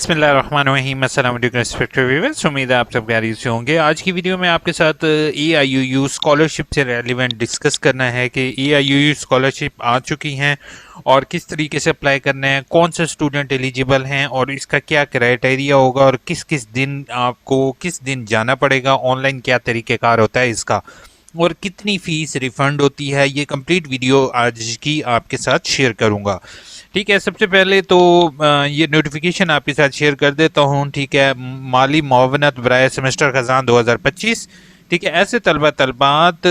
बिस्मिल्लाहिर्रहमानिर्रहीम। अस्सलाम वालेकुम रिस्पेक्टेड व्यूअर्स, उम्मीद है आप सब खैरियत से होंगे। आज की वीडियो में आपके साथ AIUU स्कॉलरशिप से रेलिवेंट डिस्कस करना है कि AIUU स्कॉलरशिप आ चुकी हैं और किस तरीके से अप्लाई करना है, कौन से स्टूडेंट एलिजिबल हैं और इसका क्या क्राइटेरिया होगा और किस किस दिन आपको किस दिन जाना पड़ेगा, ऑनलाइन क्या तरीक़ेकार होता है इसका, और कितनी फ़ीस रिफ़ंड होती है। ये कंप्लीट वीडियो आज की आपके साथ शेयर करूँगा। ठीक है, सबसे पहले तो ये नोटिफिकेशन आपके साथ शेयर कर देता हूँ। ठीक है, माली मुआवनत बराए सेमेस्टर खजान 2025। ठीक है, ऐसे तलबात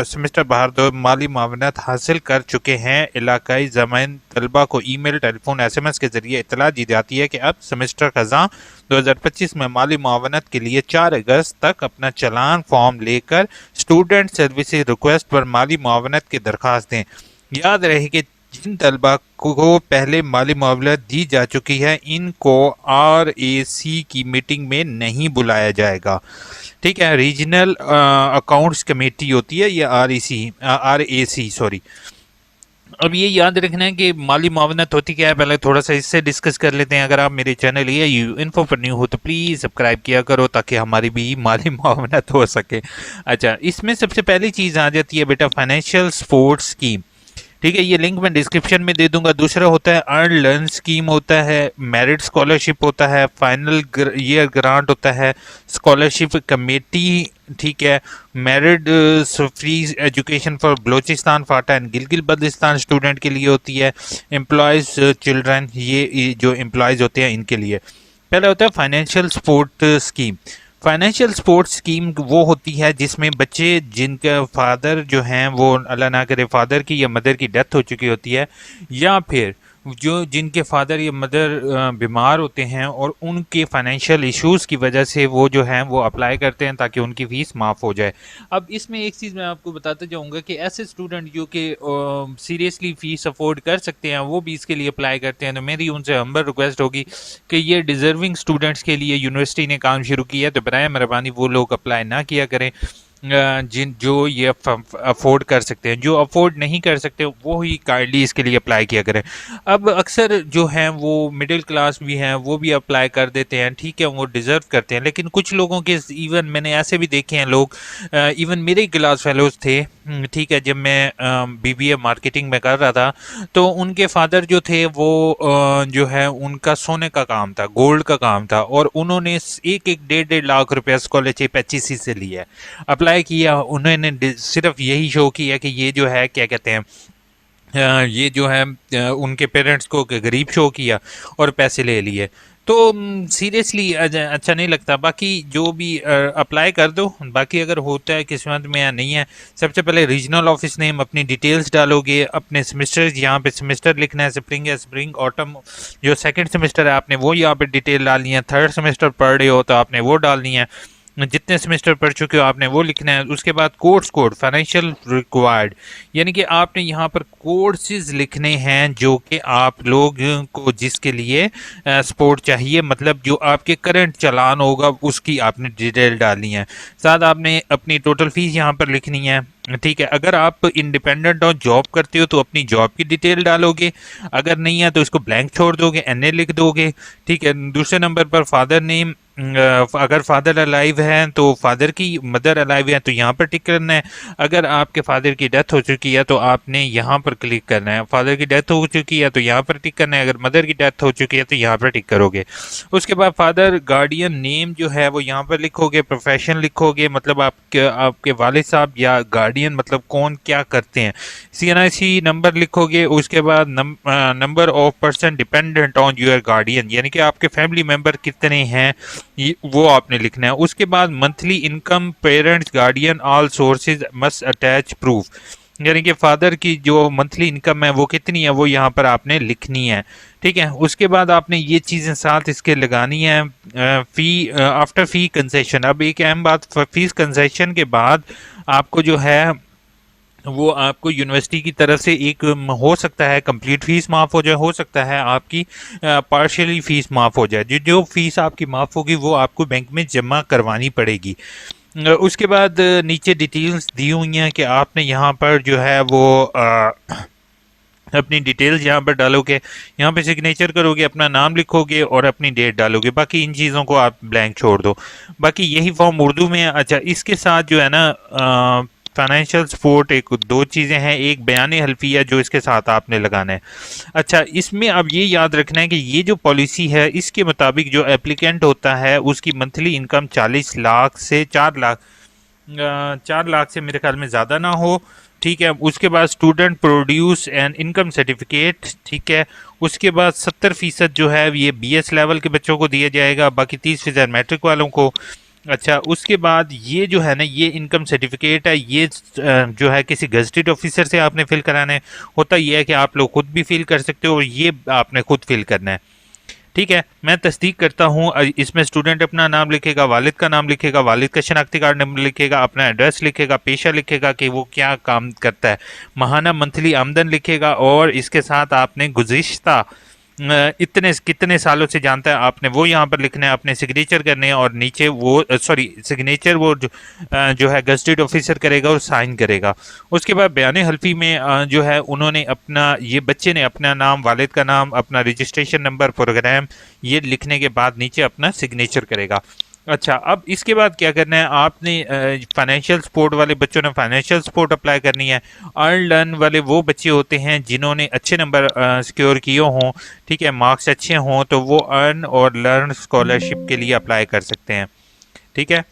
सेमेस्टर बाहर दो माली मुआवनत हासिल कर चुके हैं इलाकाई ज़माइन तलबा को ईमेल, टेलीफोन, SMS के ज़रिए इतला दी जाती है कि अब सेमेस्टर खजां 2025 में माली मुआवनत के लिए 4 अगस्त तक अपना चलान फॉर्म लेकर स्टूडेंट सर्विसेज रिक्वेस्ट पर माली मुआवनत की दरख्वास्त दें। याद रहे कि जिन तलबा को पहले माली मुआवनत दी जा चुकी है इनको RAC की मीटिंग में नहीं बुलाया जाएगा। ठीक है, रीजनल अकाउंट्स कमेटी होती है ये RAC सॉरी। अब ये याद रखना है कि माली मुआवनत होती क्या है, पहले थोड़ा सा इससे डिस्कस कर लेते हैं। अगर आप मेरे चैनल AIUU इन्फो पर न्यू हो तो प्लीज़ सब्सक्राइब किया करो ताकि हमारी भी माली मुआवनत हो सके। अच्छा, इसमें सबसे पहली चीज़ आ जाती है बेटा फाइनेंशियल सपोर्ट स्कीम। ठीक है, ये लिंक मैं डिस्क्रिप्शन में दे दूंगा। दूसरा होता है अर्न लर्न स्कीम होता है, मेरिट स्कॉलरशिप होता है, फाइनल ईयर ग्रांट होता है, स्कॉलरशिप कमेटी। ठीक है, merit free education for Balochistan, Phata and Gilgit Baltistan student के लिए होती है। एम्प्लॉयज़ चिल्ड्रन, ये जो एम्प्लॉयज़ होते हैं इनके लिए। पहला होता है financial support scheme. Financial support scheme वो होती है जिसमें बच्चे जिनका फादर जो हैं वो अल्लाह ना करे फादर की या मदर की डेथ हो चुकी होती है, या फिर जो जिनके फादर या मदर बीमार होते हैं और उनके फाइनेंशियल इश्यूज़ की वजह से वो जो हैं वो अप्लाई करते हैं ताकि उनकी फ़ीस माफ़ हो जाए। अब इसमें एक चीज़ मैं आपको बताता जाऊंगा कि ऐसे स्टूडेंट जो कि सीरियसली फ़ीस अफोर्ड कर सकते हैं वो भी इसके लिए अप्लाई करते हैं, तो मेरी उनसे हम्बल रिक्वेस्ट होगी कि ये डिज़र्विंग स्टूडेंट्स के लिए यूनिवर्सिटी ने काम शुरू किया है, तो बराए मेहरबानी वो लोग अप्लाई ना किया करें जिन जो ये अफोर्ड कर सकते हैं। जो अफोर्ड नहीं कर सकते वो ही काइंडली इसके लिए अप्लाई किया करें। अब अक्सर जो हैं वो मिडिल क्लास भी हैं वो भी अप्लाई कर देते हैं, ठीक है, वो डिज़र्व करते हैं। लेकिन कुछ लोगों के इवन मैंने ऐसे भी देखे हैं लोग, इवन मेरे क्लास फेलोज थे, ठीक है, जब मैं BBA मार्केटिंग में कर रहा था तो उनके फादर जो थे वो जो है उनका सोने का काम था, गोल्ड का काम था, और उन्होंने एक डेढ़ लाख रुपया स्कॉलरशिप HEC से लिया, अप्लाई किया। उन्होंने सिर्फ यही शो किया कि ये जो है क्या कहते हैं ये जो है उनके पेरेंट्स को गरीब शो किया और पैसे ले लिए। तो सीरियसली अच्छा नहीं लगता। बाकी जो भी अप्लाई कर दो, बाकी अगर होता है किस्मत में या नहीं है, सबसे पहले रीजनल ऑफिस नेम, अपनी डिटेल्स डालोगे, अपने सेमेस्टर यहाँ पे सेमेस्टर लिखना है, स्प्रिंग है, स्प्रिंग ऑटम, जो सेकंड सेमेस्टर है आपने वो यहाँ पे डिटेल डालनी है। थर्ड सेमेस्टर पढ़ रहे हो तो आपने वो डालनी है, जितने सेमेस्टर पढ़ चुके हो आपने वो लिखना है। उसके बाद कोड फाइनेंशियल रिक्वायर्ड, यानी कि आपने यहाँ पर कोर्सेज लिखने हैं जो कि आप लोग को जिसके लिए सपोर्ट चाहिए, मतलब जो आपके करंट चालान होगा उसकी आपने डिटेल डालनी है। साथ आपने अपनी टोटल फीस यहाँ पर लिखनी है। ठीक है, अगर आप इंडिपेंडेंट और जॉब करते हो तो अपनी जॉब की डिटेल डालोगे, अगर नहीं है तो इसको ब्लैंक छोड़ दोगे, NA लिख दोगे। ठीक है, दूसरे नंबर पर फादर नेम, अगर फादर अलाइव हैं तो फादर की, मदर अलाइव है तो यहाँ पर टिक करना है। अगर आपके फादर की डेथ हो चुकी है तो आपने यहाँ पर क्लिक करना है, फादर की डेथ हो चुकी है तो यहाँ पर टिक करना है, अगर मदर की डेथ हो चुकी है तो यहाँ पर टिक करोगे। उसके बाद फादर गार्डियन नेम जो है वो यहाँ पर लिखोगे, प्रोफेशन लिखोगे, मतलब आपके वालिद साहब या गार्डियन मतलब कौन क्या करते हैं, CNIC नंबर लिखोगे। उसके बाद number of person dependent on your guardian, यानी कि आपके फैमिली मेंबर कितने हैं वो आपने लिखना है। उसके बाद monthly income parents guardian all sources must attach proof, यानी कि फादर की जो मंथली इनकम है वो कितनी है वो यहाँ पर आपने लिखनी है। ठीक है, उसके बाद आपने ये चीज़ें साथ इसके लगानी है। फ़ी आफ्टर फ़ी कंसेशन, अब एक अहम बात, फीस कंसेशन के बाद आपको जो है वो आपको यूनिवर्सिटी की तरफ से एक हो सकता है कंप्लीट फ़ीस माफ़ हो जाए, हो सकता है आपकी पार्शियली फ़ीस माफ़ हो जाए। जो फ़ीस आपकी माफ़ होगी वो आपको बैंक में जमा करवानी पड़ेगी। उसके बाद नीचे डिटेल्स दी हुई हैं कि आपने यहाँ पर जो है वो अपनी डिटेल्स यहाँ पर डालोगे, यहाँ पे सिग्नेचर करोगे, अपना नाम लिखोगे और अपनी डेट डालोगे। बाकी इन चीज़ों को आप ब्लैंक छोड़ दो। बाकी यही फॉर्म उर्दू में है। अच्छा, इसके साथ जो है ना फाइनेंशियल सपोर्ट, एक दो चीज़ें हैं, एक बयान हल्फिया जो इसके साथ आपने लगाना है। अच्छा, इसमें अब ये याद रखना है कि ये जो पॉलिसी है इसके मुताबिक जो एप्लीकेंट होता है उसकी मंथली इनकम 40 लाख से 4 लाख, 4 लाख से मेरे ख्याल में ज़्यादा ना हो। ठीक है, उसके बाद student produce and income certificate. ठीक है, उसके बाद 70% जो है ये BS लेवल के बच्चों को दिया जाएगा, बाकी 30% मैट्रिक वालों को। अच्छा, उसके बाद ये जो है ना, ये इनकम सर्टिफिकेट है, ये जो है किसी गजटेड ऑफिसर से आपने फिल कराना है। होता ये है कि आप लोग खुद भी फिल कर सकते हो और ये आपने खुद फिल करना है। ठीक है, मैं तस्दीक करता हूँ। इसमें स्टूडेंट अपना नाम लिखेगा, वालिद का नाम लिखेगा, वालिद का शनाख्ती कार्ड नंबर लिखेगा, अपना एड्रेस लिखेगा, पेशा लिखेगा कि वो क्या काम करता है, माहाना मंथली आमदन लिखेगा, और इसके साथ आपने गुज़िश्ता इतने कितने सालों से जानता है आपने वो यहाँ पर लिखना है, अपने सिग्नेचर करने हैं, और नीचे वो सॉरी सिग्नेचर वो जो है गजटेड ऑफिसर करेगा और साइन करेगा। उसके बाद बयान हल्फी में जो है उन्होंने अपना, ये बच्चे ने अपना नाम, वालिद का नाम, अपना रजिस्ट्रेशन नंबर, प्रोग्राम, ये लिखने के बाद नीचे अपना सिग्नेचर करेगा। अच्छा, अब इसके बाद क्या करना है आपने, फाइनेंशियल सपोर्ट वाले बच्चों ने फाइनेंशियल सपोर्ट अप्लाई करनी है। अर्न लर्न वाले वो बच्चे होते हैं जिन्होंने अच्छे नंबर सिक्योर किए हों, ठीक है, मार्क्स अच्छे हों, तो वो अर्न और लर्न स्कॉलरशिप के लिए अप्लाई कर सकते हैं। ठीक है,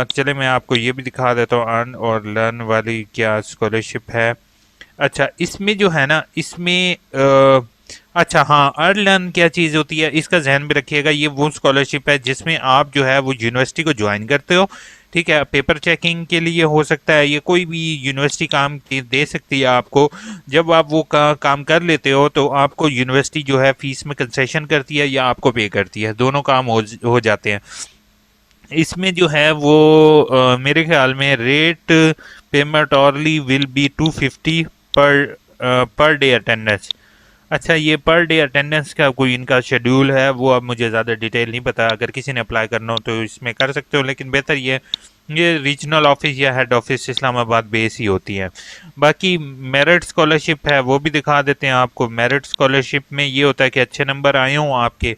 चले मैं आपको ये भी दिखा देता हूँ अर्न और लर्न वाली क्या स्कॉलरशिप है। अच्छा, इसमें जो है ना, इसमें अच्छा हाँ, अर्न लर्न क्या चीज़ होती है इसका ध्यान में रखिएगा। ये वो स्कॉलरशिप है जिसमें आप जो है वो यूनिवर्सिटी को ज्वाइन करते हो। ठीक है, पेपर चेकिंग के लिए हो सकता है, ये कोई भी यूनिवर्सिटी काम दे सकती है आपको। जब आप वो काम कर लेते हो तो आपको यूनिवर्सिटी जो है फीस में कंसेशन करती है या आपको पे करती है, दोनों काम हो जाते हैं। इसमें जो है वो मेरे ख्याल में rate payment hourly will be 250 per day attendance. अच्छा, ये पर डे अटेंडेंस का कोई इनका शेड्यूल है, वो अब मुझे ज़्यादा डिटेल नहीं पता। अगर किसी ने अप्लाई करना हो तो इसमें कर सकते हो, लेकिन बेहतर ये रीजनल ऑफिस या हेड ऑफिस इस्लामाबाद बेस ही होती है। बाकी मेरिट स्कॉलरशिप है वो भी दिखा देते हैं आपको। मेरिट स्कॉलरशिप में ये होता है कि अच्छे नंबर आए हों आपके,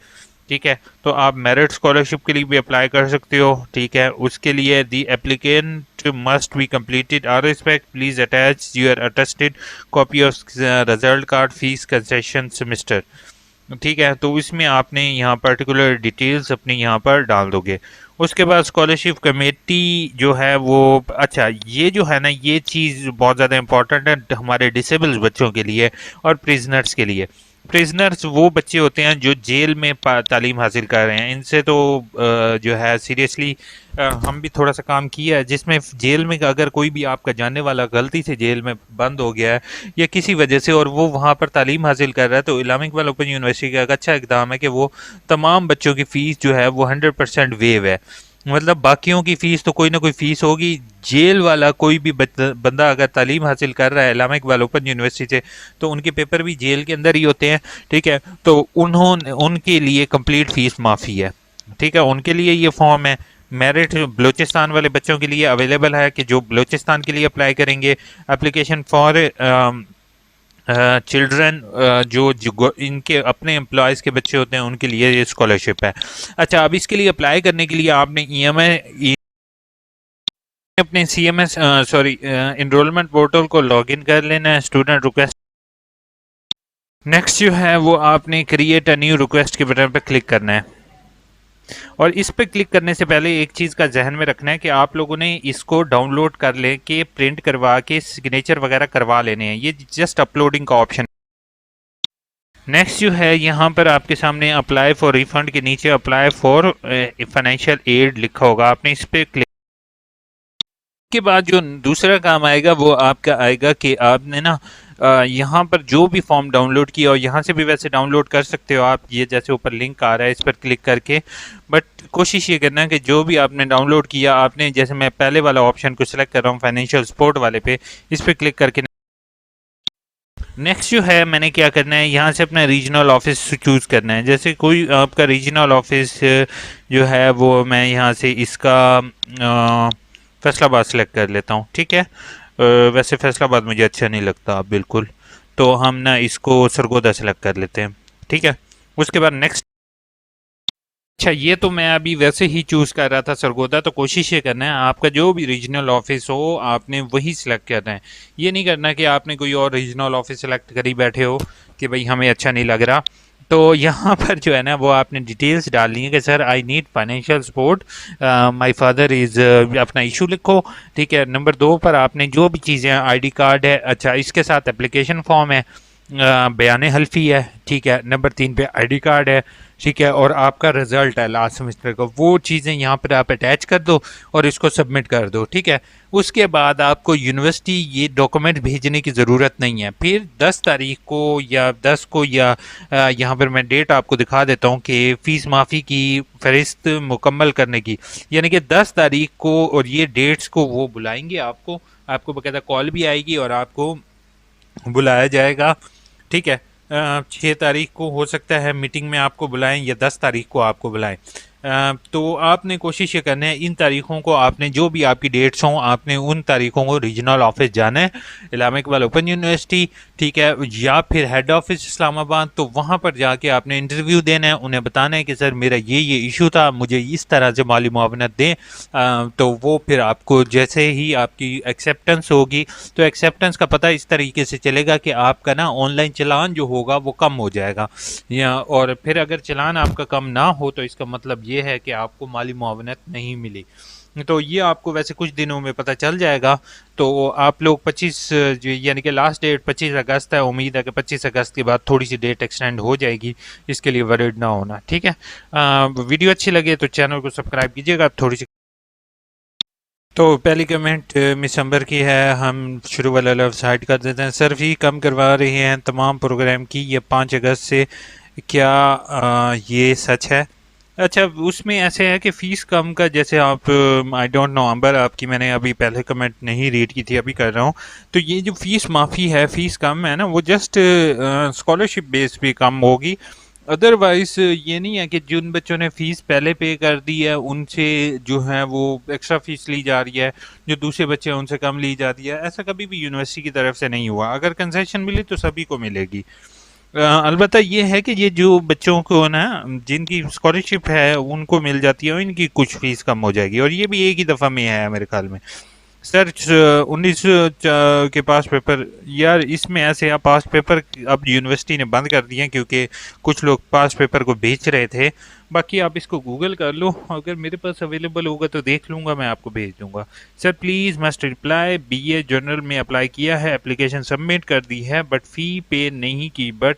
ठीक है, तो आप मेरिट स्कॉलरशिप के लिए भी अप्लाई कर सकते हो। ठीक है, उसके लिए the applicant must be completed are respect please attach your attested copy of result card fees concession semester. ठीक है, तो इसमें आपने यहाँ पर्टिकुलर डिटेल्स अपनी यहाँ पर डाल दोगे। उसके बाद स्कॉलरशिप कमेटी जो है वो, अच्छा ये जो है ना, ये चीज़ बहुत ज़्यादा इंपॉर्टेंट है हमारे डिसेबल्ड बच्चों के लिए और प्रिजनर्स के लिए। प्रिजनर्स वो बच्चे होते हैं जो जेल में तालीम हासिल कर रहे हैं। इनसे तो जो है सीरियसली हम भी थोड़ा सा काम किया है, जिसमें जेल में अगर कोई भी आपका जानने वाला गलती से जेल में बंद हो गया है या किसी वजह से और वो वहाँ पर तालीम हासिल कर रहा है, तो इस्लामिक इकबाल ओपन यूनिवर्सिटी का एक अच्छा इकदाम है कि वो तमाम बच्चों की फ़ीस जो है वो 100% वेव है। मतलब बाकियों की फ़ीस तो कोई ना कोई फ़ीस होगी, जेल वाला कोई भी बंदा अगर तालीम हासिल कर रहा है इस्लामिक इकबाल ओपन यूनिवर्सिटी से, तो उनके पेपर भी जेल के अंदर ही होते हैं। ठीक है, तो उन्होंने उनके लिए कंप्लीट फ़ीस माफ़ी है। ठीक है, उनके लिए ये फॉर्म है। मेरिट बलूचिस्तान वाले बच्चों के लिए अवेलेबल है कि जो बलूचिस्तान के लिए अप्लाई करेंगे, एप्लीकेशन फॉर चिल्ड्रन जो इनके अपने एम्प्लॉयज़ के बच्चे होते हैं उनके लिए ये स्कॉलरशिप है। अच्छा, अब इसके लिए अप्लाई करने के लिए आपने EMI अपने CMS सॉरी इनरोलमेंट पोर्टल को लॉगिन कर लेना है। स्टूडेंट रिक्वेस्ट नेक्स्ट जो है वो आपने क्रिएट अ न्यू रिक्वेस्ट के बटन पर क्लिक करना है, और इस पर क्लिक करने से पहले एक चीज़ का जहन में रखना है कि आप लोगों ने इसको डाउनलोड कर ले के प्रिंट करवा के सिग्नेचर वगैरह करवा लेने हैं। ये जस्ट अपलोडिंग का ऑप्शन। नेक्स्ट जो है यहाँ पर आपके सामने अप्लाई फॉर रिफंड के नीचे अप्लाई फॉर फाइनेंशियल एड लिखा होगा, आपने इस पर क्लिक के बाद जो दूसरा काम आएगा वो आपका आएगा कि आपने ना यहाँ पर जो भी फॉर्म डाउनलोड किया, और यहाँ से भी वैसे डाउनलोड कर सकते हो आप, ये जैसे ऊपर लिंक आ रहा है इस पर क्लिक करके। बट कोशिश ये करना है कि जो भी आपने डाउनलोड किया, आपने जैसे मैं पहले वाला ऑप्शन को सिलेक्ट कर रहा हूँ फाइनेंशियल सपोर्ट वाले पे, इस पर क्लिक करके नेक्स्ट जो है मैंने क्या करना है, यहाँ से अपना रीजनल ऑफिस चूज़ करना है। जैसे कोई आपका रीजनल ऑफिस जो है वो मैं यहाँ से इसका फैसलाबाद सेलेक्ट कर लेता हूँ। ठीक है, वैसे फैसलाबाद मुझे अच्छा नहीं लगता बिल्कुल, तो हम ना इसको सरगोदा सेलेक्ट कर लेते हैं। ठीक है, उसके बाद नेक्स्ट। अच्छा, ये तो मैं अभी वैसे ही चूज़ कर रहा था सरगोदा, तो कोशिश ये करना है आपका जो भी रीजनल ऑफिस हो आपने वही सिलेक्ट करना है। ये नहीं करना कि आपने कोई और रीजनल ऑफिस सेलेक्ट करी बैठे हो कि भाई हमें अच्छा नहीं लग रहा। तो यहाँ पर जो है ना वो आपने डिटेल्स डालनी है कि sir I need financial support, my father is, अपना इशू लिखो। ठीक है, नंबर 2 पर आपने जो भी चीज़ें, आईडी कार्ड है, अच्छा इसके साथ एप्लीकेशन फॉर्म है, बयान हल्फी है। ठीक है, नंबर 3 पे आईडी कार्ड है। ठीक है, और आपका रिजल्ट है लास्ट सेमेस्टर का, वो चीज़ें यहाँ पर आप अटैच कर दो और इसको सबमिट कर दो। ठीक है, उसके बाद आपको यूनिवर्सिटी ये डॉक्यूमेंट भेजने की ज़रूरत नहीं है। फिर 10 तारीख को या 10 को या यहाँ पर मैं डेट आपको दिखा देता हूँ कि फ़ीस माफ़ी की फ़हरिस्त मुकम्मल करने की, यानी कि 10 तारीख को और ये डेट्स को वो बुलाएंगे आपको, आपको बाकायदा कॉल भी आएगी और आपको बुलाया जाएगा। ठीक है, 6 तारीख को हो सकता है मीटिंग में आपको बुलाएं या 10 तारीख को आपको बुलाएं। तो आपने कोशिश ये करना है इन तारीखों को, आपने जो भी आपकी डेट्स हों आपने उन तारीखों को रीजनल ऑफिस जाना है, इलामा इकबाल ओपन यूनिवर्सिटी। ठीक है, या फिर हेड ऑफिस इस्लामाबाद, तो वहाँ पर जाके आपने इंटरव्यू देना है, उन्हें बताना है कि सर मेरा ये इशू था, मुझे इस तरह से माली मुआवनत दें। तो वो फिर आपको जैसे ही आपकी एक्सेप्टेंस होगी, तो एक्सेप्टेंस का पता इस तरीके से चलेगा कि आपका ना ऑनलाइन चालान जो होगा वो कम हो जाएगा, या और फिर अगर चालान आपका कम ना हो तो इसका मतलब ये है कि आपको माली मुआवनत नहीं मिली। तो ये आपको वैसे कुछ दिनों में पता चल जाएगा। तो आप लोग 25 यानी कि लास्ट डेट 25 अगस्त है, उम्मीद है कि 25 अगस्त के बाद थोड़ी सी डेट एक्सटेंड हो जाएगी, इसके लिए वरीड ना होना। ठीक है, वीडियो अच्छी लगे तो चैनल को सब्सक्राइब कीजिएगा। थोड़ी सी तो पहली कमेंट मिस अंबर की है, हम शुरू वाला लफ्ज़ हाइड कर देते हैं। सर फी कम करवा रही हैं तमाम प्रोग्राम की, ये 5 अगस्त से, क्या ये सच है? अच्छा, उसमें ऐसे है कि फ़ीस कम का, जैसे आप, आई डोंट नो अंबर, आपकी मैंने अभी पहले कमेंट नहीं रीड की थी, अभी कर रहा हूँ। तो ये जो फ़ीस माफ़ी है, फ़ीस कम है ना, वो जस्ट स्कॉलरशिप बेस पे कम होगी। अदरवाइज ये नहीं है कि जिन बच्चों ने फ़ीस पहले पे कर दी है उनसे जो है वो एक्स्ट्रा फ़ीस ली जा रही है, जो दूसरे बच्चे हैं उनसे कम ली जाती है। ऐसा कभी भी यूनिवर्सिटी की तरफ से नहीं हुआ। अगर कंसेशन मिली तो सभी को मिलेगी। अलबत्ता ये है कि ये जो बच्चों को ना जिनकी स्कॉलरशिप है उनको मिल जाती है और इनकी कुछ फ़ीस कम हो जाएगी, और ये भी एक ही दफ़ा में है मेरे ख्याल में। सर 19 के पास पेपर, यार इसमें ऐसे आप पास पेपर अब यूनिवर्सिटी ने बंद कर दिए हैं क्योंकि कुछ लोग पास पेपर को बेच रहे थे। बाकी आप इसको गूगल कर लो, अगर मेरे पास अवेलेबल होगा तो देख लूँगा, मैं आपको भेज दूँगा। Sir please must reply, BA general में अप्लाई किया है, एप्लीकेशन सबमिट कर दी है बट फ़ी पे नहीं की, बट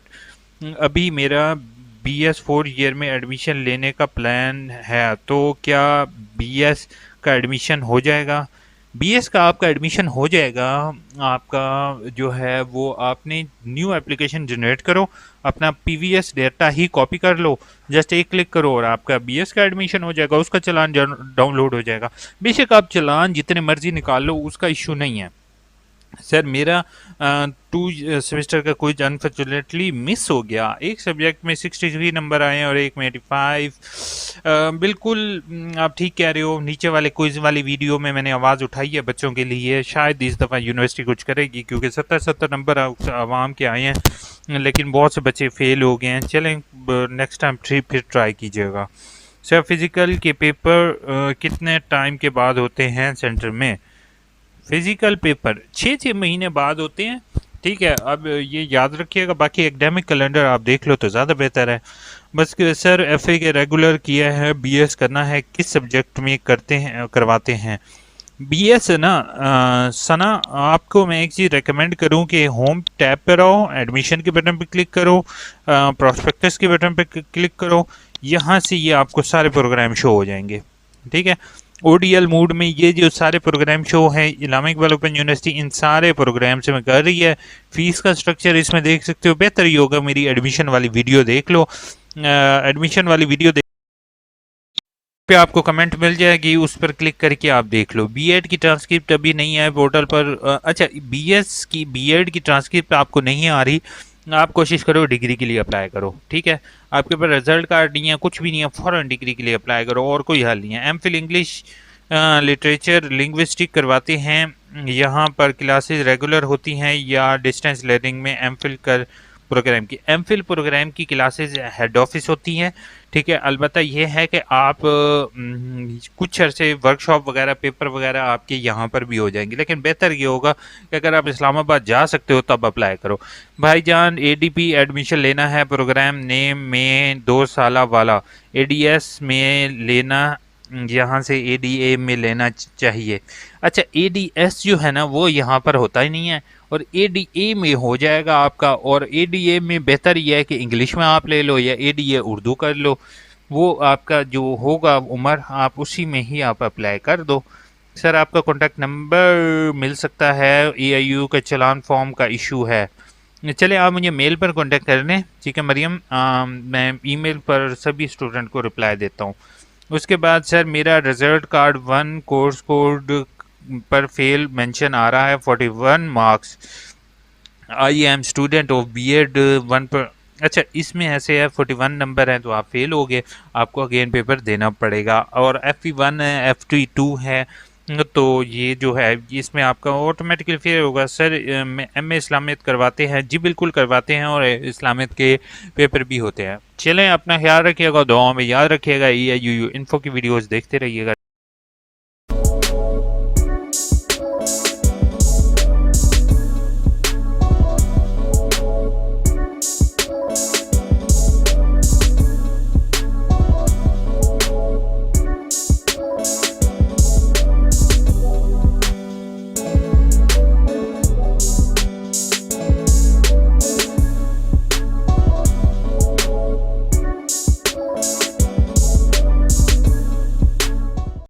अभी मेरा BS 4 ईयर में एडमिशन लेने का प्लान है, तो क्या BS का एडमिशन हो जाएगा? BS का आपका एडमिशन हो जाएगा। आपका जो है वो आपने न्यू एप्लीकेशन जनरेट करो, अपना PVS डेटा ही कॉपी कर लो, जस्ट एक क्लिक करो और आपका BS का एडमिशन हो जाएगा, उसका चालान डाउनलोड हो जाएगा। बेशक आप चालान जितने मर्जी निकाल लो, उसका इशू नहीं है। सर मेरा 2 सेमेस्टर का क्विज अनफॉर्चुनेटली मिस हो गया, एक सब्जेक्ट में 63 नंबर आए हैं और एक में 85। बिल्कुल आप ठीक कह रहे हो। नीचे वाले क्विज वाली वीडियो में मैंने आवाज़ उठाई है बच्चों के लिए, शायद इस दफ़ा यूनिवर्सिटी कुछ करेगी क्योंकि 70 नंबर आवाम के आए हैं, लेकिन बहुत से बच्चे फेल हो गए हैं। चलें नेक्स्ट टाइम फिर ट्राई कीजिएगा। सर फिज़िकल के पेपर कितने टाइम के बाद होते हैं सेंटर में? फिजिकल पेपर 6 महीने बाद होते हैं। ठीक है, अब ये याद रखिएगा, बाकी एकेडमिक कैलेंडर आप देख लो तो ज़्यादा बेहतर है। बस कि सर FA के रेगुलर किया है, BS करना है, किस सब्जेक्ट में करते हैं करवाते हैं? BS ना सना, आपको मैं एक चीज़ रेकमेंड करूं कि होम टैब पर आओ, एडमिशन के बटन पर क्लिक करो, प्रोस्पेक्टस के बटन पर क्लिक करो, यहाँ से ये आपको सारे प्रोग्राम शो हो जाएंगे। ठीक है, ODL मूड में ये जो सारे प्रोग्राम शो हैं, इस्लामिक इकबाल ओपन यूनिवर्सिटी इन सारे प्रोग्राम से मैं कर रही है। फीस का स्ट्रक्चर इसमें देख सकते हो, बेहतर ही होगा मेरी एडमिशन वाली वीडियो देख लो। एडमिशन वाली वीडियो पे आपको कमेंट मिल जाएगी, उस पर क्लिक करके आप देख लो। BEd की ट्रांसक्रिप्ट अभी नहीं है पोर्टल पर। अच्छा, BS की BEd की ट्रांसक्रिप्ट आपको नहीं आ रही, आप कोशिश करो डिग्री के लिए अप्लाई करो। ठीक है, आपके पास रिजल्ट कार्ड नहीं है, कुछ भी नहीं है, फ़ौरन डिग्री के लिए अप्लाई करो, और कोई हल नहीं है। MPhil इंग्लिश लिटरेचर लिंग्विस्टिक करवाते हैं। यहाँ पर क्लासेस रेगुलर होती हैं या डिस्टेंस लर्निंग में एमफिल कर प्रोग्राम की क्लासेस हेड ऑफिस होती हैं। ठीक है, अलबत्ता ये है कि आप कुछ अरसे वर्कशॉप वगैरह पेपर वगैरह आपके यहाँ पर भी हो जाएंगे, लेकिन बेहतर ये होगा कि अगर आप इस्लामाबाद जा सकते हो तब अप्लाई करो। भाईजान एडीपी एडमिशन लेना है, प्रोग्राम नेम में 2 साल वाला, एडीएस में लेना, यहाँ से एडीए में लेना चाहिए। अच्छा, एडीएस जो है ना वो यहाँ पर होता ही नहीं है और एडीए में हो जाएगा आपका। और एडीए में बेहतर यह है कि इंग्लिश में आप ले लो या एडीए उर्दू कर लो, वो आपका जो होगा उम्र आप उसी में ही आप अप्लाई कर दो। सर आपका कॉन्टैक्ट नंबर मिल सकता है, एआईयू का चलान फॉर्म का इशू है। चले आप मुझे मेल पर कांटेक्ट कर लें, ठीक है मरियम, मैं ईमेल पर सभी स्टूडेंट को रिप्लाई देता हूँ। उसके बाद सर मेरा रिजल्ट कार्ड 1 कोर्स कोड पर फेल मेंशन आ रहा है, 41 marks, I am student of BEd 1 पर। अच्छा, इसमें ऐसे है 41 नंबर है तो आप फेल हो गए, आपको अगेन पेपर देना पड़ेगा। और FE1 है, FT2 है, तो ये जो है इसमें आपका ऑटोमेटिकली फेल होगा। सर MA इस्लामियत करवाते हैं? जी बिल्कुल करवाते हैं और इस्लामियत के पेपर भी होते हैं। चलें, अपना ख्याल रखिएगा, दुआओं में याद रखिएगा। EIUU इन्फो की वीडियोस देखते रहिएगा।